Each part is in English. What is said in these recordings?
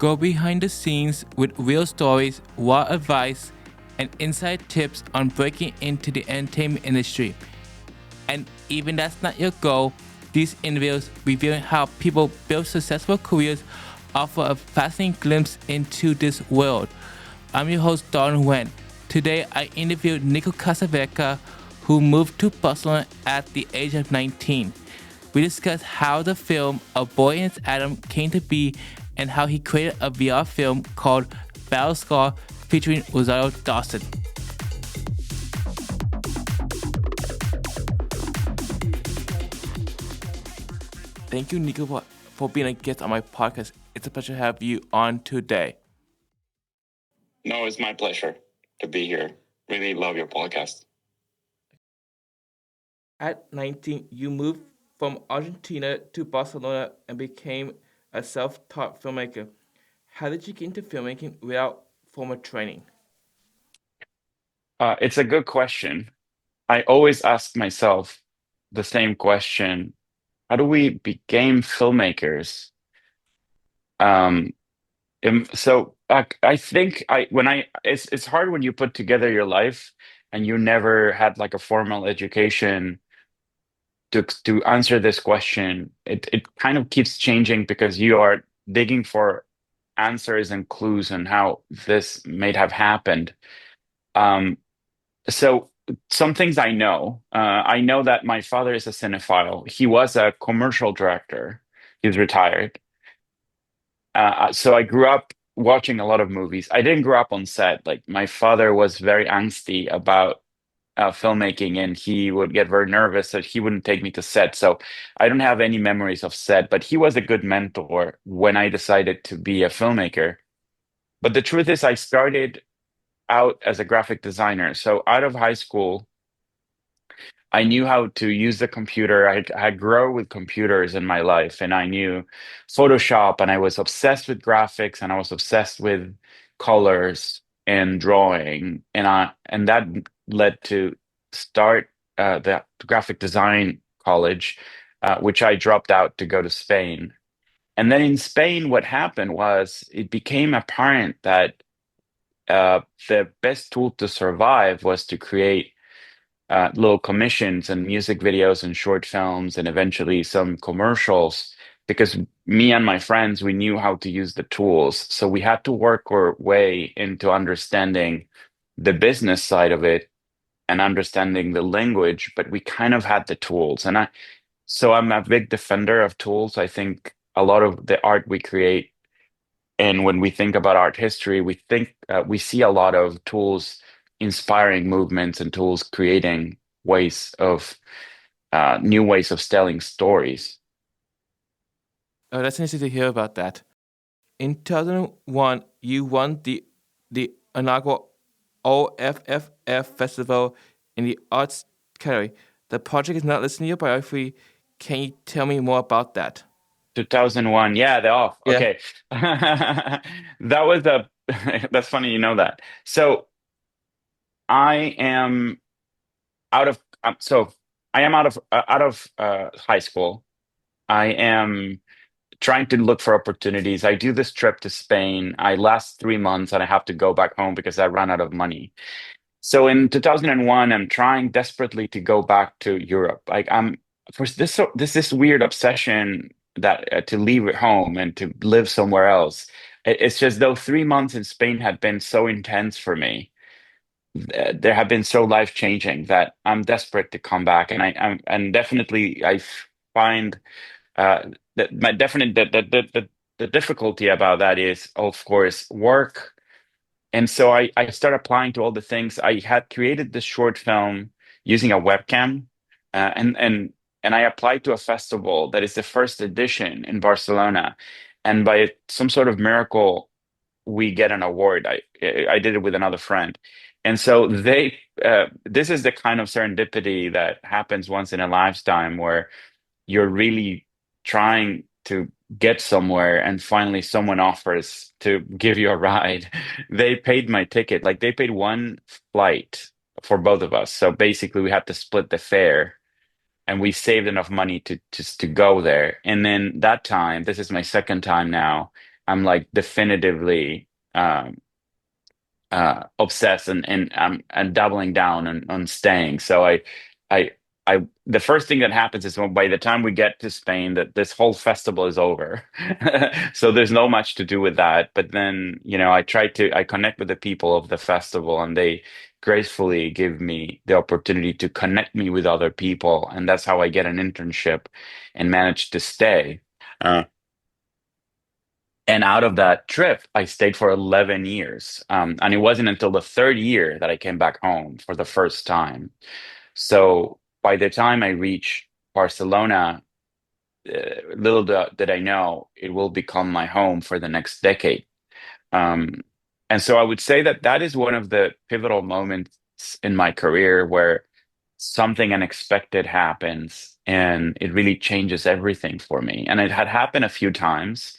Go behind the scenes with real stories, raw advice, and inside tips on breaking into the entertainment industry. And even that's not your goal, these interviews revealing how people build successful careers offer a fascinating glimpse into this world. I'm your host, Doan Nguyen. Today, I interviewed Nico Casavecchia, who moved to Barcelona at the age of 19. We discussed how the film A Boy and Its Atom came to be and how he created a VR film called Battlescar featuring Rosario Dawson. Thank you, Nico, for being a guest on my podcast. It's a pleasure to have you on today. No, it's my pleasure to be here. Really love your podcast. At 19, you moved from Argentina to Barcelona and became a self-taught filmmaker. How did you get into filmmaking without formal training? It's a good question. I always ask myself the same question. How do we become filmmakers? Um, I think I when I it's hard when you put together your life and you never had like a formal education to answer this question. It kind of keeps changing because you are digging for answers and clues on how this may have happened. Um, So some things I know. I know that my father is a cinephile. He was a commercial director. He's retired. So I grew up watching a lot of movies. I didn't grow up on set. Like my father was very angsty about filmmaking, and he would get very nervous that he wouldn't take me to set. So I don't have any memories of set, but he was a good mentor when I decided to be a filmmaker. But the truth is, I started out as a graphic designer. So out of high school, I knew how to use the computer. I had grown with computers in my life, and I knew Photoshop, and I was obsessed with graphics, and I was obsessed with colors and drawing, and that led to start the graphic design college, which I dropped out to go to Spain. And then in Spain, what happened was it became apparent that the best tool to survive was to create little commissions and music videos and short films and eventually some commercials because me and my friends, we knew how to use the tools. So we had to work our way into understanding the business side of it and understanding the language, but we kind of had the tools. So I'm a big defender of tools. I think a lot of the art we create, and when we think about art history, we see a lot of tools inspiring movements and tools creating ways of new ways of telling stories. Oh, that's interesting to hear about that. In 2001, you won the inaugural OFFF Festival in the Arts category. The project is not listed in your biography. Can you tell me more about that? 2001, yeah, the off. Yeah. Okay. That was a that's funny you know that. So I am out of so I am out of high school. I am trying to look for opportunities. I do this trip to Spain. I last 3 months and I have to go back home because I ran out of money. So in 2001, I'm trying desperately to go back to Europe. Like I'm for this weird obsession that to leave at home and to live somewhere else. It's just though 3 months in Spain had been so intense for me, there have been so life changing that I'm desperate to come back. And definitely I find uh, that my definite the difficulty about that is, of course, work. And so I started applying to all the things. I had created this short film using a webcam, uh, and and and I applied to a festival that is the first edition in Barcelona. And by some sort of miracle, we get an award. I did it with another friend, and so this is the kind of serendipity that happens once in a lifetime where you're really trying to get somewhere and finally someone offers to give you a ride. They paid my ticket, like they paid one flight for both of us. So basically we had to split the fare and we saved enough money to just to go there. And then that time, this is my second time now, I'm like definitively obsessed, and I'm doubling down on staying. So I the first thing that happens is, when by the time we get to Spain, that this whole festival is over. So there's no much to do with that. But then, I connect with the people of the festival, and they gracefully give me the opportunity to connect me with other people, and that's how I get an internship and manage to stay. Uh, and out of that trip, I stayed for 11 years. And it wasn't until the third year that I came back home for the first time. So by the time I reach Barcelona, did I know it will become my home for the next decade. Um, and so I would say that that is one of the pivotal moments in my career where something unexpected happens and it really changes everything for me. And it had happened a few times.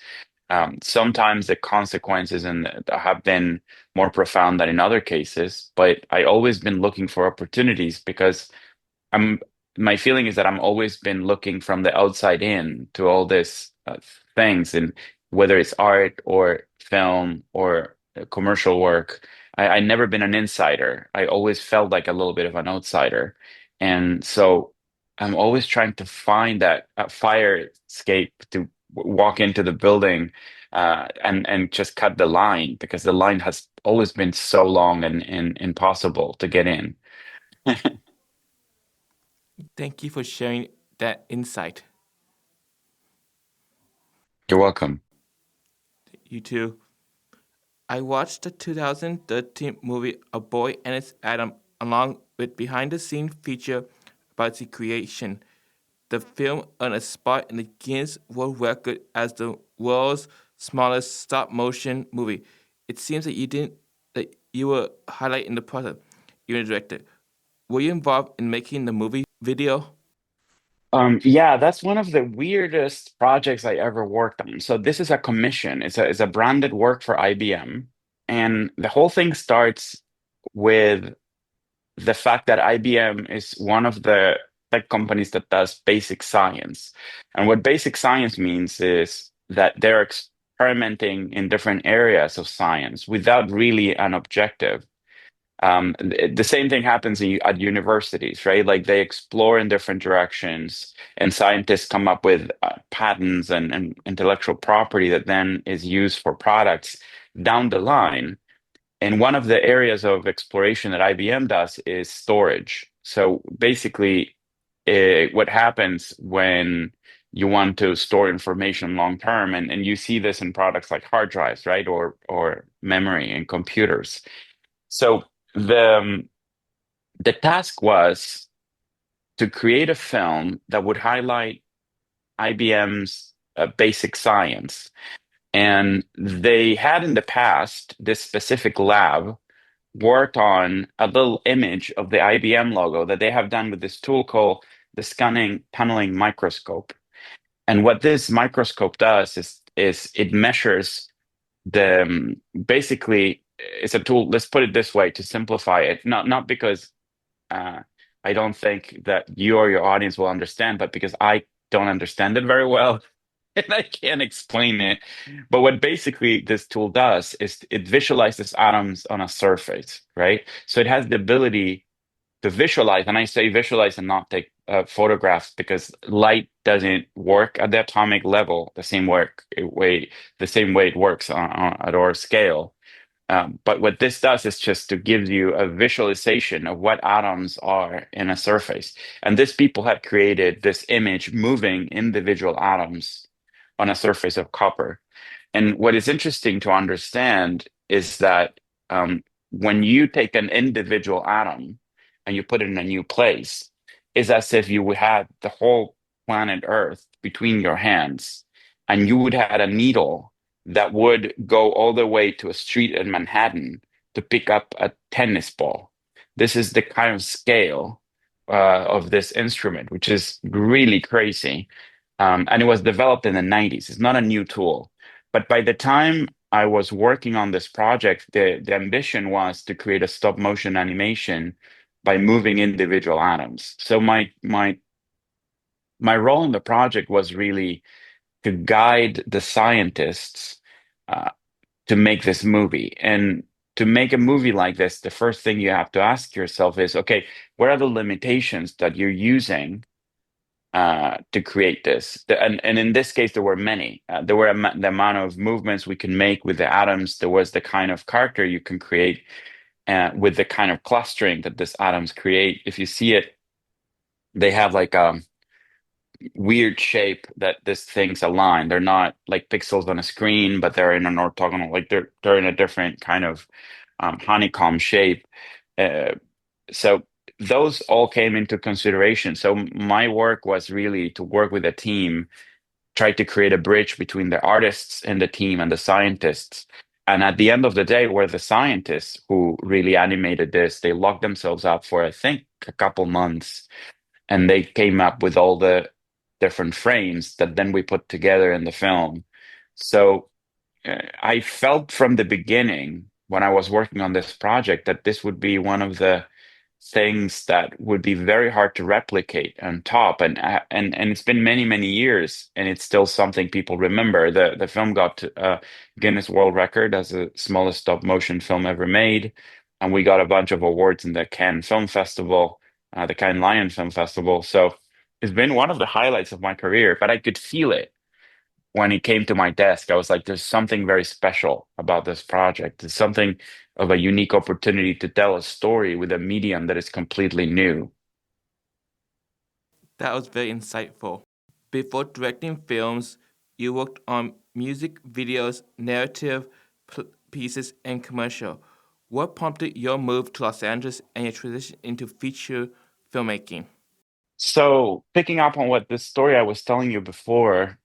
Sometimes the consequences have been more profound than in other cases, but I always been looking for opportunities because I'm my feeling is that I'm always been looking from the outside in to all this things, and whether it's art or film or commercial work, I never been an insider. I always felt like a little bit of an outsider, and so I'm always trying to find that fire escape to walk into the building, and just cut the line, because the line has always been so long and impossible to get in. Thank you for sharing that insight. You're welcome. You too. I watched the 2013 movie A Boy and Its Atom along with behind the scenes feature about its creation. The film earned a spot in the Guinness World Record as the world's smallest stop motion movie. It seems that you were highlighted in the process. You're the director. Were you involved in making the movie video? Yeah, that's one of the weirdest projects I ever worked on. So this is a commission. It's a branded work for IBM, and the whole thing starts with the fact that IBM is one of the tech companies that does basic science. And what basic science means is that they're experimenting in different areas of science without really an objective. The same thing happens at universities, right? Like they explore in different directions, and scientists come up with patents and intellectual property that then is used for products down the line. And one of the areas of exploration that IBM does is storage. So basically, what happens when you want to store information long term, and you see this in products like hard drives, right? Or memory and computers. So the task was to create a film that would highlight IBM's basic science. And they had in the past this specific lab worked on a little image of the IBM logo that they have done with this tool called the scanning tunneling microscope. And what this microscope does is it measures basically it's a tool. Let's put it this way to simplify it. Not because uh, I don't think that you or your audience will understand, but because I don't understand it very well and I can't explain it. But what basically this tool does is it visualizes atoms on a surface, right? So it has the ability to visualize, and I say visualize and not take photographs, because light doesn't work at the atomic level the same way it works at our scale. But what this does is just to give you a visualization of what atoms are in a surface. And these people had created this image moving individual atoms on a surface of copper. And what is interesting to understand is that when you take an individual atom and you put it in a new place, it's as if you would have the whole planet Earth between your hands, and you would have a needle that would go all the way to a street in Manhattan to pick up a tennis ball. This is the kind of scale of this instrument, which is really crazy. And it was developed in the 90s. It's not a new tool. But by the time I was working on this project, the ambition was to create a stop motion animation by moving individual atoms. So my role in the project was really to guide the scientists uh, to make this movie. And to make a movie like this, the first thing you have to ask yourself is, okay, what are the limitations that you're using to create this? And in this case, there were many. There were the amount of movements we can make with the atoms. There was the kind of character you can create with the kind of clustering that these atoms create. If you see it, they have like weird shape that these things align. They're not like pixels on a screen, but they're in an orthogonal, like they're in a different kind of honeycomb shape. Uh, so those all came into consideration. So my work was really to work with a team, try to create a bridge between the artists and the team and the scientists. And at the end of the day, were the scientists who really animated this. They locked themselves up for, I think, a couple months, and they came up with all the different frames that then we put together in the film. So I felt from the beginning when I was working on this project that this would be one of the things that would be very hard to replicate on top. And it's been many, many years, and it's still something people remember. The film got Guinness World Record as the smallest stop motion film ever made, and we got a bunch of awards in the Cannes Film Festival, the Cannes Lion Film Festival. So it's been one of the highlights of my career, but I could feel it when it came to my desk. I was like, there's something very special about this project. It's something of a unique opportunity to tell a story with a medium that is completely new. That was very insightful. Before directing films, you worked on music videos, narrative pieces, and commercial. What prompted your move to Los Angeles and your transition into feature filmmaking? So, picking up on what the story I was telling you before,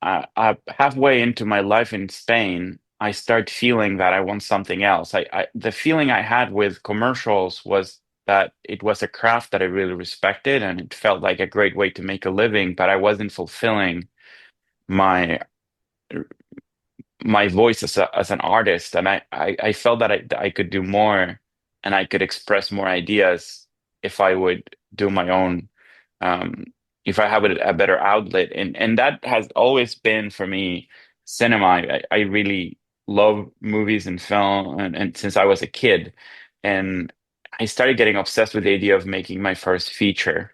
halfway into my life in Spain, I start feeling that I want something else. The feeling I had with commercials was that it was a craft that I really respected, and it felt like a great way to make a living, but I wasn't fulfilling my my voice as an artist, and I felt that I could do more, and I could express more ideas if I would do my own, um, if I have a better outlet. And that has always been for me cinema. I really love movies and film, and since I was a kid, and I started getting obsessed with the idea of making my first feature.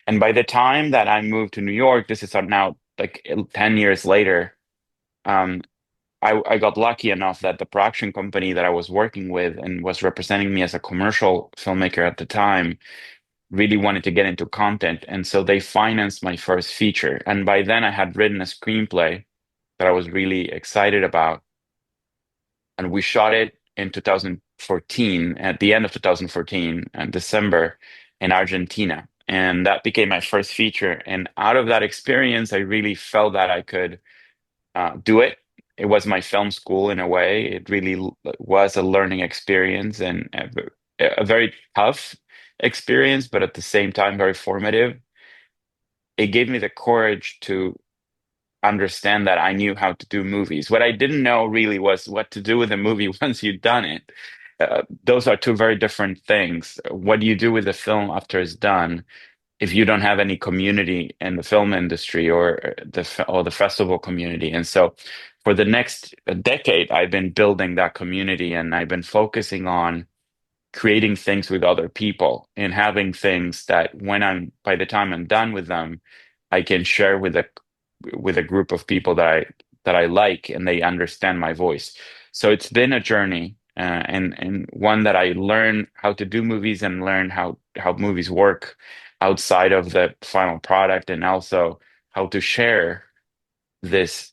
And by the time that I moved to New York, this is now like 10 years later. Um, I got lucky enough that the production company that I was working with and was representing me as a commercial filmmaker at the time really wanted to get into content. And so they financed my first feature. And by then I had written a screenplay that I was really excited about. And we shot it in 2014, at the end of 2014, in December, in Argentina. And that became my first feature. And out of that experience, I really felt that I could do it. It was my film school in a way. It really was a learning experience, and a very tough experience, but at the same time very formative. It gave me the courage to understand that I knew how to do movies. What I didn't know really was what to do with a movie once you've done it. Those are two very different things. What do you do with the film after it's done? If you don't have any community in the film industry or the festival community. And so for the next decade, I've been building that community, and I've been focusing on creating things with other people and having things that by the time I'm done with them, I can share with a group of people that I like, and they understand my voice. So it's been a journey, and one that I learn how to do movies and learn how movies work outside of the final product, and also how to share this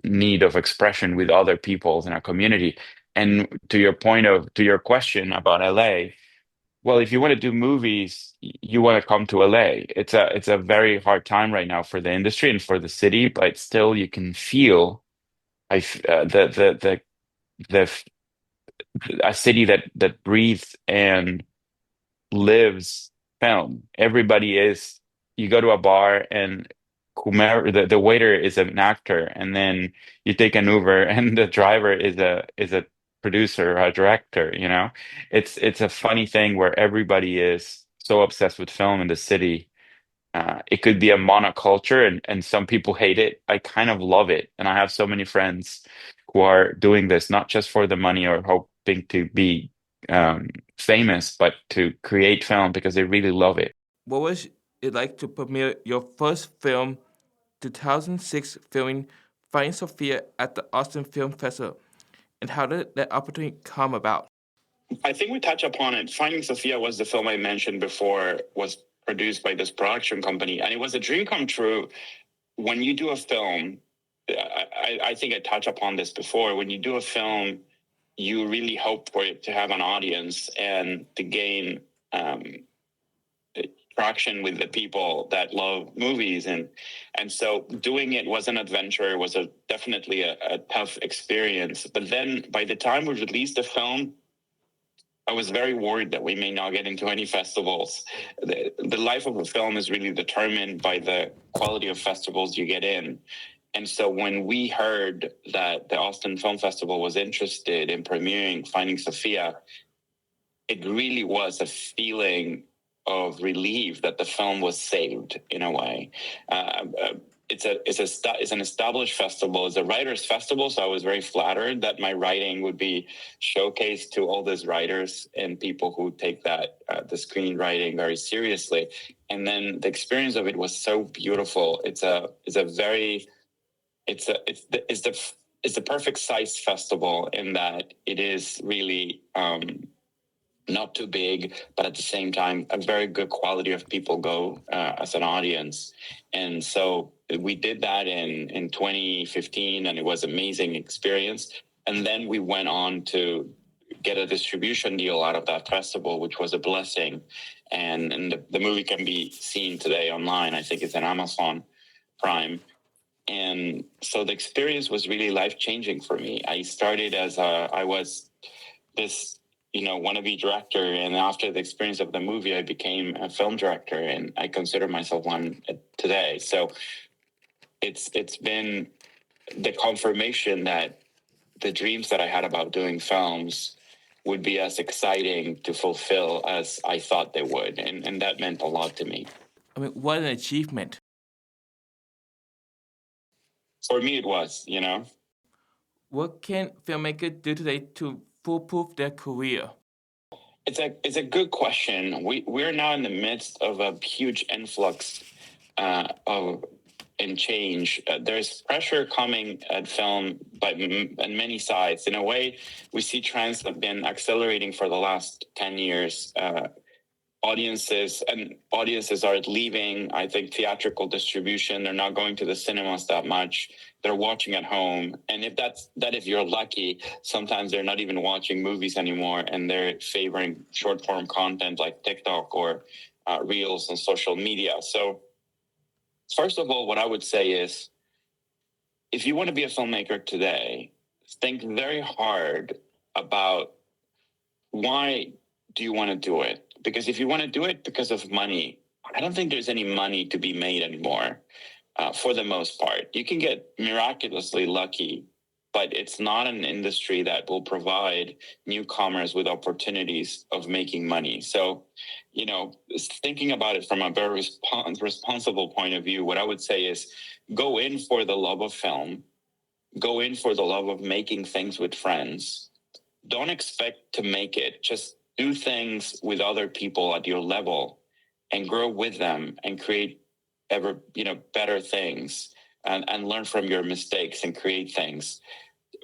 need of expression with other people in our community. And to your question about LA, well, if you want to do movies, you want to come to LA. It's a very hard time right now for the industry and for the city, but still you can feel the a city that breathes and lives film. Everybody is, you go to a bar and whomever the waiter is an actor, and then you take an Uber and the driver is a producer or a director, you know? It's a funny thing where everybody is so obsessed with film in the city. It could be a monoculture, and some people hate it. I kind of love it. And I have so many friends who are doing this not just for the money or hoping to be famous, but to create film because they really love it. What was it like to premiere your first film, 2006 filming Finding Sophia at the Austin Film Festival? And how did that opportunity come about? I think we touched upon it. Finding Sophia was the film I mentioned before, was produced by this production company, and it was a dream come true. When you do a film, I think I touched upon this before. When you do a film, you really hope for it to have an audience and to gain traction with the people that love movies, and so doing it was an adventure. It was definitely a tough experience. But then by the time we released the film, I was very worried that we may not get into any festivals. The life of a film is really determined by the quality of festivals you get in. And so when we heard that the Austin Film Festival was interested in premiering Finding Sophia, it really was a feeling of relief that the film was saved in a way. It's an established festival. It's a writers' festival, so I was very flattered that my writing would be showcased to all these writers and people who take that the screenwriting very seriously. And then the experience of it was so beautiful. It's the perfect size festival in that it is really not too big, but at the same time, a very good quality of people go as an audience. And so we did that in 2015, and it was an amazing experience. And then we went on to get a distribution deal out of that festival, which was a blessing. And the movie can be seen today online. I think it's on Amazon Prime. And so the experience was really life-changing for me. I started I was this wannabe director, and after the experience of the movie, I became a film director, and I consider myself one today. So it's been the confirmation that the dreams that I had about doing films would be as exciting to fulfill as I thought they would, and that meant a lot to me. I mean, what an achievement. For me, it was, What can filmmakers do today to foolproof their career? It's a good question. We're now in the midst of a huge influx of and change. There's pressure coming at film on many sides. In a way, we see trends that have been accelerating for the last 10 years. Audiences are leaving, I think, theatrical distribution. They're not going to the cinemas that much. They're watching at home. And if you're lucky, sometimes they're not even watching movies anymore, and they're favoring short form content like TikTok or Reels on social media. So first of all, what I would say is, if you want to be a filmmaker today, think very hard about why do you want to do it? Because if you want to do it because of money, I don't think there's any money to be made anymore, for the most part. You can get miraculously lucky, but it's not an industry that will provide newcomers with opportunities of making money. So, thinking about it from a very responsible point of view, what I would say is go in for the love of film, go in for the love of making things with friends. Don't expect to make it. Just do things with other people at your level and grow with them and create ever, better things, and learn from your mistakes and create things.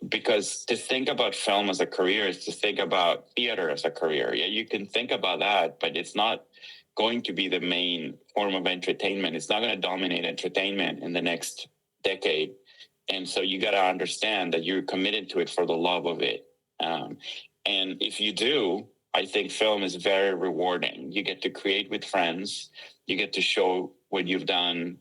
Because to think about film as a career is to think about theater as a career. Yeah, you can think about that, but it's not going to be the main form of entertainment. It's not going to dominate entertainment in the next decade. And so you got to understand that you're committed to it for the love of it. And if you do, I think film is very rewarding. You get to create with friends. You get to show what you've done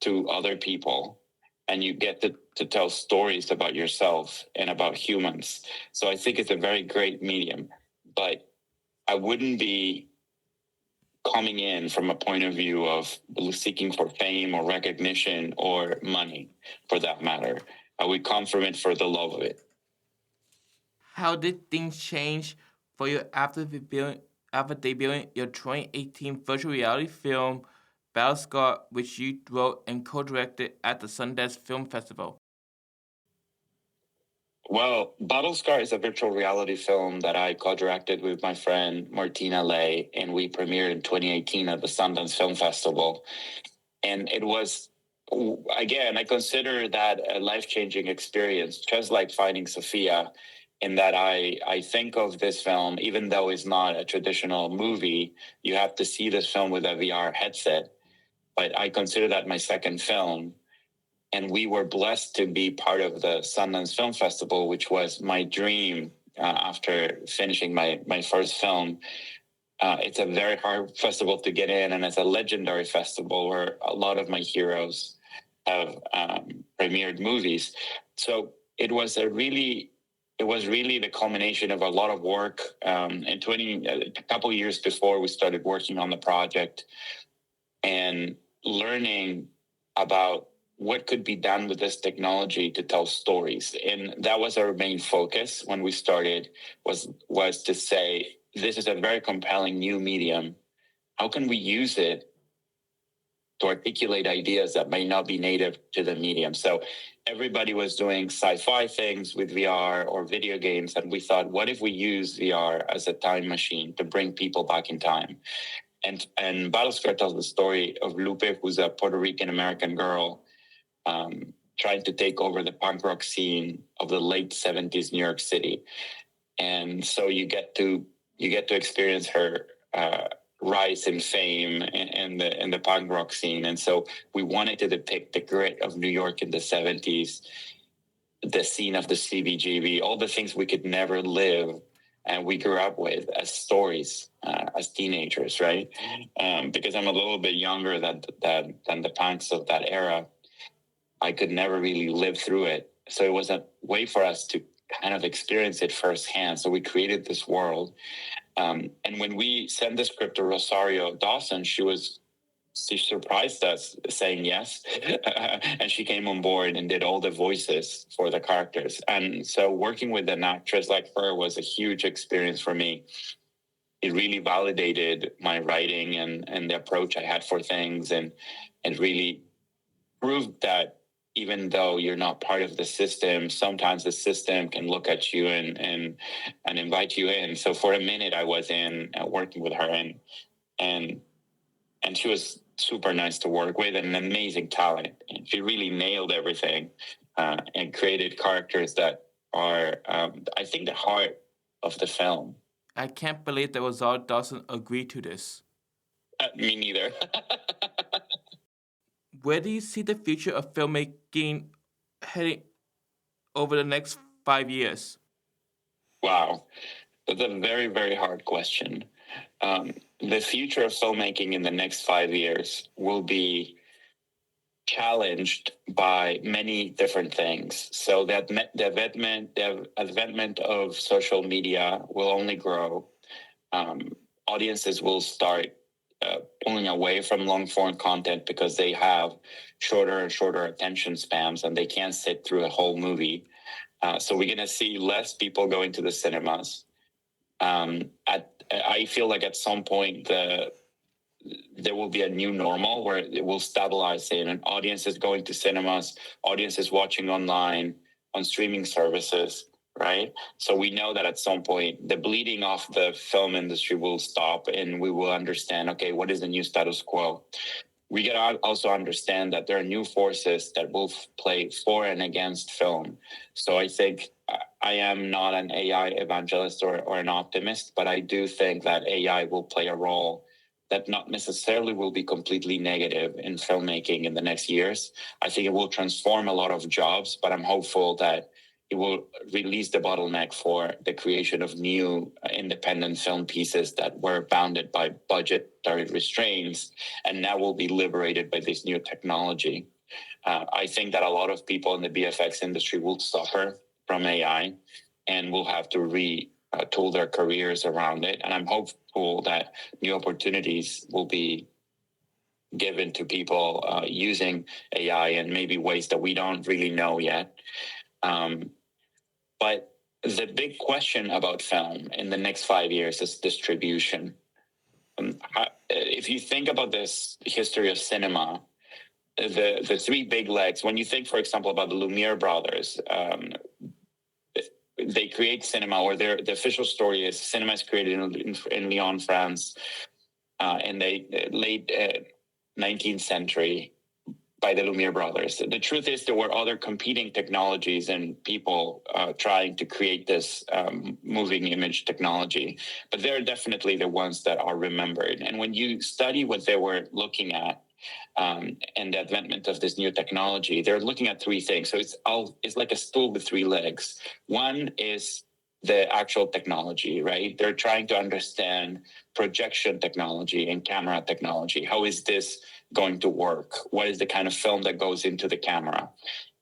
to other people, and you get to tell stories about yourself and about humans. So I think it's a very great medium, but I wouldn't be coming in from a point of view of seeking for fame or recognition or money, for that matter. I would come from it for the love of it. How did things change for you after debuting your 2018 virtual reality film, Battlescar, which you wrote and co-directed at the Sundance Film Festival? Well, Battlescar is a virtual reality film that I co-directed with my friend Martina Lay, and we premiered in 2018 at the Sundance Film Festival. And it was, again, I consider that a life-changing experience, just like finding Sophia, in that I think of this film, even though it's not a traditional movie, you have to see this film with a VR headset. But I consider that my second film, and we were blessed to be part of the Sundance Film Festival, which was my dream after finishing my first film. It's a very hard festival to get in, and it's a legendary festival where a lot of my heroes have premiered movies. So it was really the culmination of a lot of work. A couple of years before we started working on the project and learning about what could be done with this technology to tell stories. And that was our main focus when we started, was to say, this is a very compelling new medium. How can we use it to articulate ideas that may not be native to the medium? So everybody was doing sci-fi things with VR or video games, and we thought, what if we use VR as a time machine to bring people back in time? And Battlescar tells the story of Lupe, who's a Puerto Rican American girl trying to take over the punk rock scene of the late 70s New York City. And so you get to experience her rise in fame in the punk rock scene. And so we wanted to depict the grit of New York in the 70s, the scene of the CBGB, all the things we could never live and we grew up with as stories as teenagers, right? Because I'm a little bit younger than the punks of that era. I could never really live through it. So it was a way for us to kind of experience it firsthand. So we created this world. And when we sent the script to Rosario Dawson, she surprised us saying yes. And she came on board and did all the voices for the characters. And so working with an actress like her was a huge experience for me. It really validated my writing and the approach I had for things, and really proved that even though you're not part of the system, sometimes the system can look at you and invite you in. So for a minute, I was in working with her, and she was super nice to work with and an amazing talent. And she really nailed everything and created characters that are, I think, the heart of the film. I can't believe that Rosario doesn't agree to this. Me neither. Where do you see the future of filmmaking heading over the next 5 years? Wow. That's a very, very hard question. The future of filmmaking in the next 5 years will be challenged by many different things. So the advancement of social media will only grow. Audiences will start pulling away from long form content because they have shorter and shorter attention spans and they can't sit through a whole movie. So we're going to see less people going to the cinemas. I feel like at some point there will be a new normal where it will stabilize in, and audiences going to cinemas, audiences watching online, on streaming services, right? So we know that at some point the bleeding off the film industry will stop, and we will understand, okay, what is the new status quo? We got to also understand that there are new forces that will play for and against film. So I think I am not an AI evangelist or an optimist, but I do think that AI will play a role that not necessarily will be completely negative in filmmaking in the next years. I think it will transform a lot of jobs, but I'm hopeful that it will release the bottleneck for the creation of new independent film pieces that were bounded by budgetary restraints and now will be liberated by this new technology. I think that a lot of people in the BFX industry will suffer from AI and will have to retool their careers around it. And I'm hopeful that new opportunities will be given to people using AI in maybe ways that we don't really know yet. But the big question about film in the next 5 years is distribution. If you think about this history of cinema, the three big legs, when you think, for example, about the Lumiere brothers, they create cinema, or the official story is cinema is created in Lyon, France, in the late 19th century by the Lumiere brothers. The truth is there were other competing technologies and people trying to create this moving image technology, but they're definitely the ones that are remembered. And when you study what they were looking at, and the advancement of this new technology, they're looking at three things. So it's like a stool with three legs. One is the actual technology, right? They're trying to understand projection technology and camera technology. How is this going to work? What is the kind of film that goes into the camera?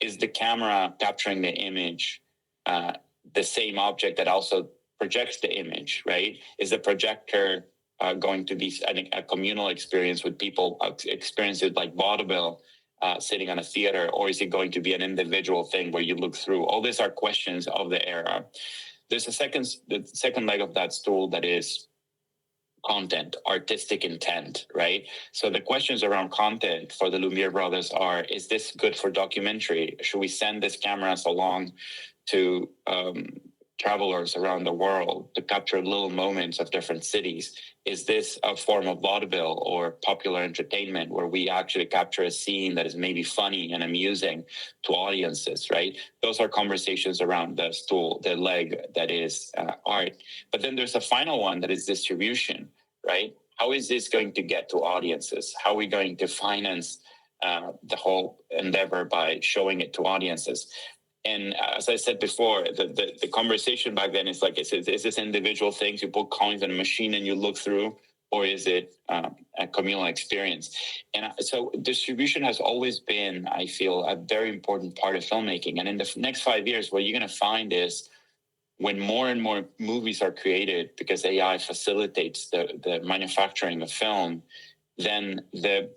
Is the camera capturing the image, the same object that also projects the image, right? Is the projector going to be a communal experience with people experience it like vaudeville, sitting on a theater, or is it going to be an individual thing where you look through? All these are questions of the era. There's the second leg of that stool that is content, artistic intent, right? So the questions around content for the Lumiere brothers are, is this good for documentary? Should we send these cameras along to travelers around the world to capture little moments of different cities? Is this a form of vaudeville or popular entertainment where we actually capture a scene that is maybe funny and amusing to audiences, right? Those are conversations around the stool, the leg that is art. But then there's a final one that is distribution, right? How is this going to get to audiences? How are we going to finance the whole endeavor by showing it to audiences? And as I said before, the conversation back then is like, is this individual things? You put coins in a machine and you look through, or is it a communal experience? And so distribution has always been, I feel, a very important part of filmmaking. And in the next 5 years, what you're going to find is when more and more movies are created because AI facilitates the manufacturing of film, then the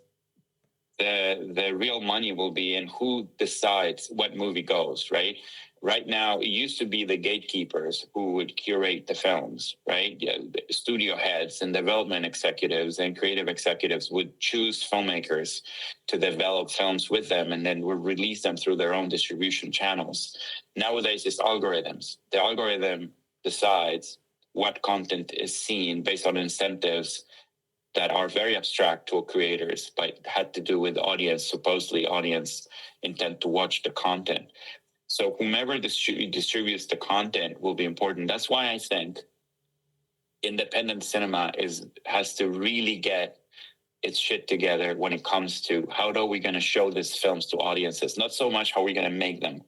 real money will be in who decides what movie goes, right? Right now, it used to be the gatekeepers who would curate the films, right? Yeah, the studio heads and development executives and creative executives would choose filmmakers to develop films with them and then would release them through their own distribution channels. Nowadays, it's algorithms. The algorithm decides what content is seen based on incentives that are very abstract to creators, but had to do with audience, supposedly audience intent to watch the content. So whomever distributes the content will be important. That's why I think independent cinema has to really get its shit together when it comes to how are we going to show these films to audiences, not so much how we're going to make them.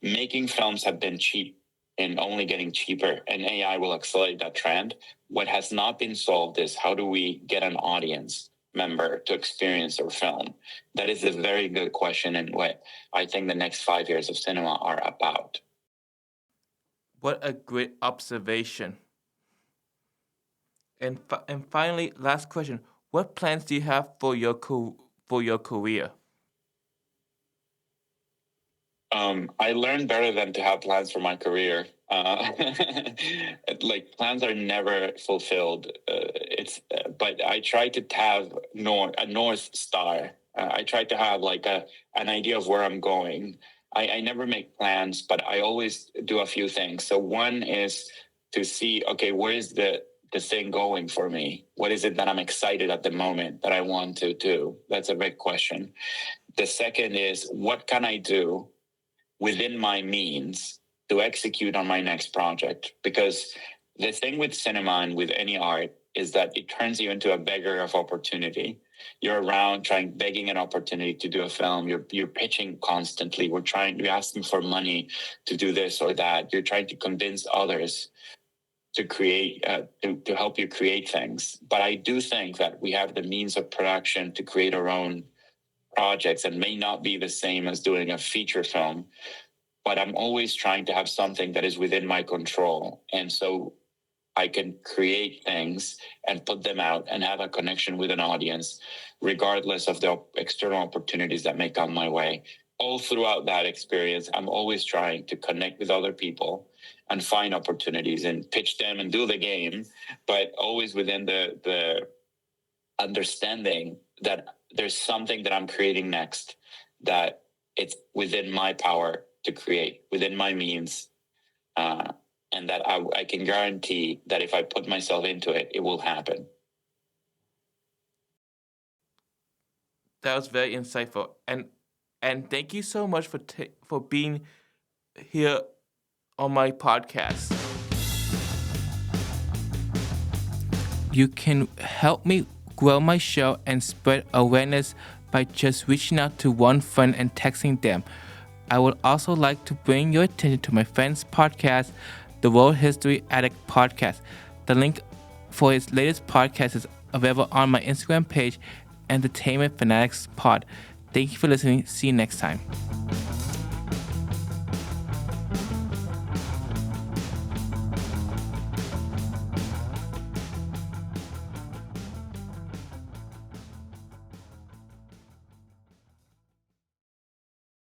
Making films have been cheap and only getting cheaper, and AI will accelerate that trend. What has not been solved is how do we get an audience member to experience our film? That is a very good question, and what I think the next 5 years of cinema are about. What a great observation. And finally, last question: what plans do you have for your career? I learned better than to have plans for my career. Like plans are never fulfilled. But I try to have a north star. I try to have like an idea of where I'm going. I never make plans, but I always do a few things. So one is to see, okay, where is the thing going for me? What is it that I'm excited at the moment that I want to do? That's a big question. The second is, what can I do within my means to execute on my next project? Because the thing with cinema and with any art is that it turns you into a beggar of opportunity. You're around begging an opportunity to do a film. You're pitching constantly. You're asking for money to do this or that. You're trying to convince others to create, to help you create things. But I do think that we have the means of production to create our own projects, and may not be the same as doing a feature film, but I'm always trying to have something that is within my control. And so I can create things and put them out and have a connection with an audience, regardless of the external opportunities that may come my way. All throughout that experience, I'm always trying to connect with other people and find opportunities and pitch them and do the game, but always within the understanding that there's something that I'm creating next, that it's within my power to create, within my means, and that I can guarantee that if I put myself into it, it will happen. That was very insightful, and thank you so much for being here on my podcast. You can help me grow my show and spread awareness by just reaching out to one friend and texting them. I would also like to bring your attention to my friend's podcast, the World History Addict Podcast. The link for his latest podcast is available on my Instagram page, Entertainment Fanatics Pod. Thank you for listening. See you next time.